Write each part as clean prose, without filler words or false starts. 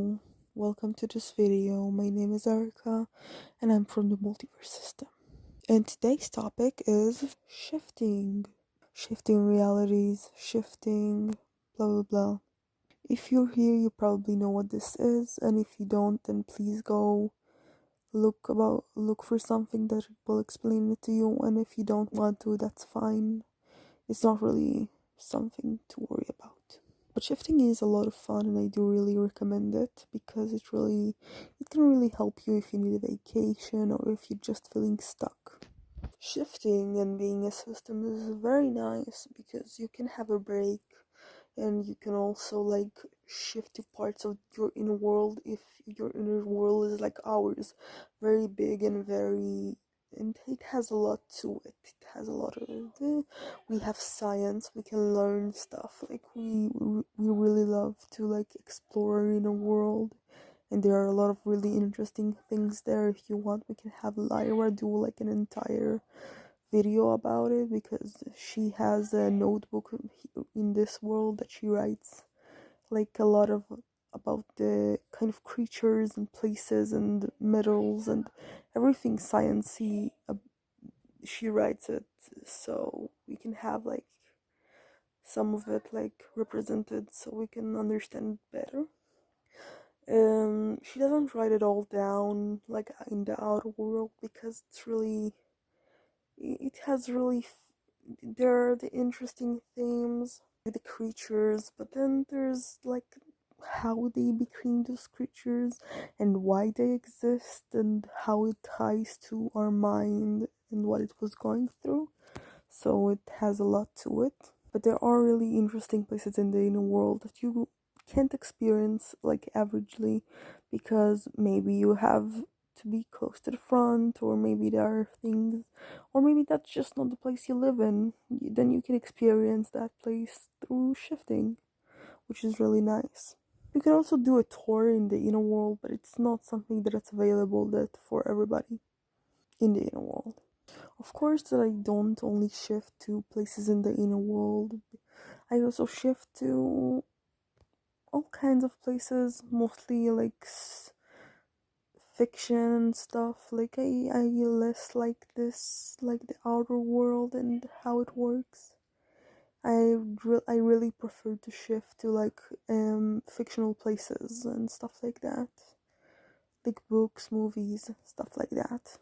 Hello, welcome to this video. My name is Erica and I'm from the multiverse system. And today's topic is shifting. Shifting realities, shifting blah blah blah. If you're here, you probably know what this is, and if you don't, then please go look for something that will explain it to you, and if you don't want to, that's fine. It's not really something to worry about. But shifting is a lot of fun and I do really recommend it because it can really help you if you need a vacation or if you're just feeling stuck. Shifting and being a system is very nice because you can have a break and you can also shift to parts of your inner world if your inner world is like ours, very big and very, and it has a lot to it. It has a lot of we have science, we can learn stuff, we really love to explore our inner world, and there are a lot of really interesting things there. If you want, we can have Lyra do an entire video about it because she has a notebook in this world that she writes a lot of about the kind of creatures and places and metals and everything sciencey. She writes it so we can have some of it represented so we can understand it better. She doesn't write it all down in the outer world because it has really there are the interesting themes, the creatures, but then there's how they became those creatures and why they exist and how it ties to our mind and what it was going through. So it has a lot to it. But there are really interesting places in the inner world that you can't experience averagely because maybe you have to be close to the front, or maybe there are things, or maybe that's just not the place you live in. Then you can experience that place through shifting, which is really nice. You can also do a tour in the inner world, but it's not something that's available that for everybody in the inner world. Of course, that I don't only shift to places in the inner world. I also shift to all kinds of places, mostly fiction and stuff. I less like this, the outer world and how it works. I really prefer to shift to fictional places and stuff like that, like books, movies, stuff like that.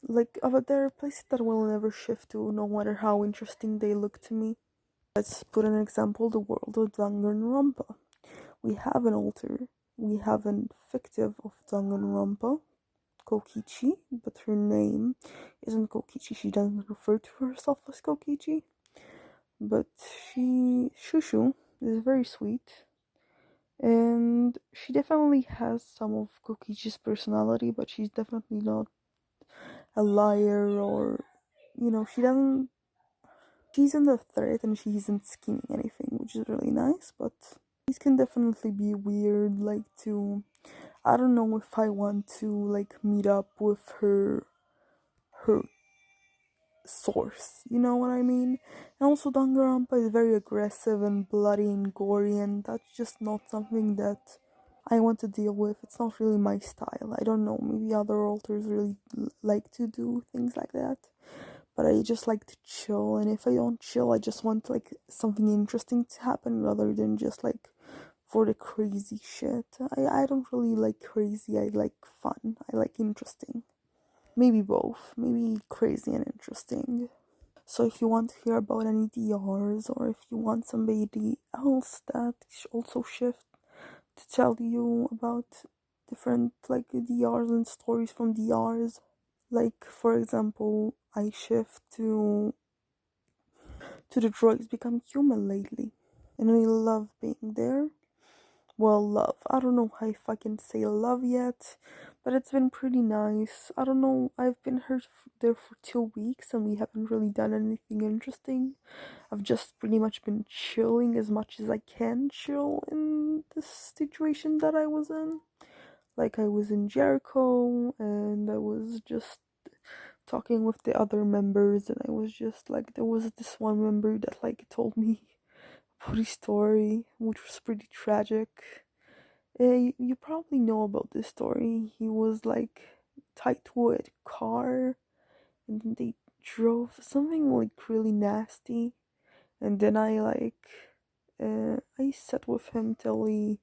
But there are places that I will never shift to, no matter how interesting they look to me. Let's put an example: the world of Danganronpa. We have an alter, we have a fictive of Danganronpa, Kokichi, but her name isn't Kokichi. She doesn't refer to herself as Kokichi, but Shushu, is very sweet, and she definitely has some of Kokichi's personality, but she's definitely not a liar or, she doesn't. She's in the threat and she isn't scheming anything, which is really nice, but these can definitely be weird, I don't know if I want to meet up with her source, you know what I mean? And also Danganronpa is very aggressive and bloody and gory, and that's just not something that I want to deal with. It's not really my style. I don't know, maybe other authors really like to do things like that, but I just like to chill, and if I don't chill, I just want something interesting to happen rather than just for the crazy shit. I don't really like crazy, I like fun, I like interesting. Maybe both, maybe crazy and interesting. So if you want to hear about any DRs, or if you want somebody else that also shift to tell you about different DRs and stories from DRs, for example, I shift to the droids become human lately, and I love being there. Well, love. I don't know if I can say love yet, but it's been pretty nice. I don't know. I've been there for 2 weeks and we haven't really done anything interesting. I've just pretty much been chilling as much as I can chill in this situation that I was in. I was in Jericho and I was just talking with the other members, and I was just there was this one member that told me about his story, which was pretty tragic. You probably know about this story. He was like tied to a car, and then they drove something like really nasty. And then I sat with him till he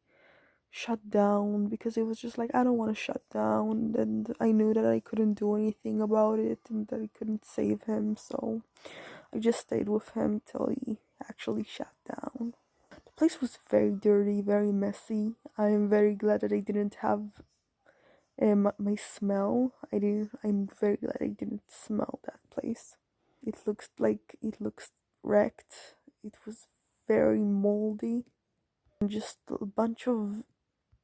shut down because it was just like I don't want to shut down, and I knew that I couldn't do anything about it and that I couldn't save him, so I just stayed with him till he actually shut down. The place was very dirty, very messy. I am very glad that I didn't have my smell. I'm very glad I didn't smell that place. It looks wrecked. It was very moldy and just a bunch of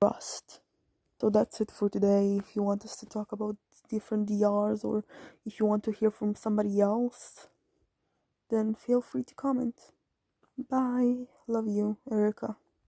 rust. So that's it for today. If you want us to talk about different DRs or if you want to hear from somebody else, then feel free to comment. Bye. Love you, Erica.